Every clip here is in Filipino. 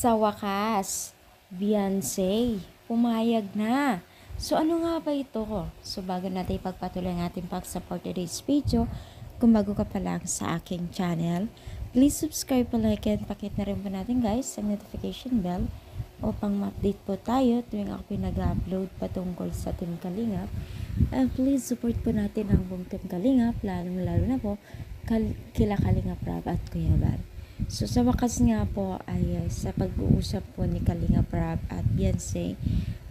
Sa wakas, Beyonce, pumayag na. So ano nga ba ito? So bago natin ipagpatuloy ang ating pag-support today's video, kung bago ka pa lang sa aking channel, please subscribe, like, and pakit na rin po natin guys ang notification bell upang ma-update po tayo tuwing ako pinag-upload patungkol sa Team Kalingap. And please support po natin ang buong Team Kalingap, lalo na po kila Kalingap Rab at Kuya Bal. So sa wakas nga po ay sa pag-uusap po ni Kalingap Rab at Beyonce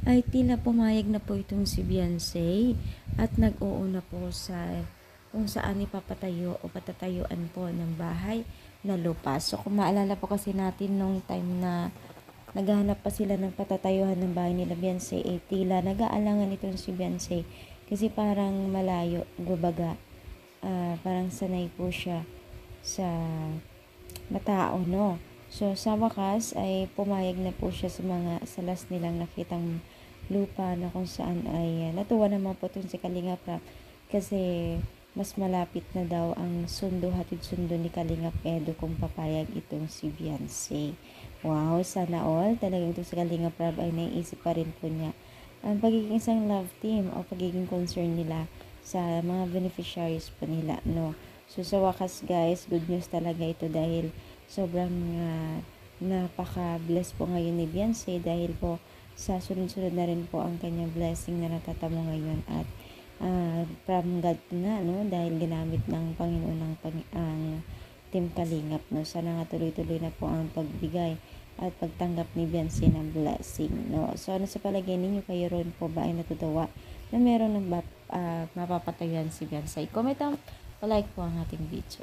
ay tila pumayag na po itong si Beyonce at nag-uuna po sa kung saan ipapatayo o patatayuan po ng bahay na lupa. So kung maalala po kasi natin nung time na naghahanap pa sila ng patatayuhan ng bahay nila Beyonce, tila nag-aalangan itong si Beyonce kasi parang malayo, gubaga, parang sanay po siya sa matao, no? So sa wakas ay pumayag na po siya sa last nilang nakitang lupa na kung saan ay natuwa naman po itong si Kalingap Rab kasi mas malapit na daw ang hatid sundo ni Kalingap Edo kung papayag itong si Beyonce. Wow, sana all talagang itong si Kalingap Rab ay naiisip pa rin po niya ang pagiging isang love team o pagiging concern nila sa mga beneficiaries po nila, no? So sa wakas guys, good news talaga ito dahil sobrang napaka-bless po ngayon ni Beyonce dahil po sa sunod-sunod na rin po ang kanyang blessing na natatamo ngayon at from God na, no, dahil ginamit ng Panginoon ang Team Kalingap, no. Sana nga tuloy-tuloy na po ang pagbigay at pagtanggap ni Beyonce ng blessing, no. So ano sa palagay ninyo, kayo ron po ba ay natutuwa na meron ng mapapatayan si Beyonce? Comment down, like po ang ating video.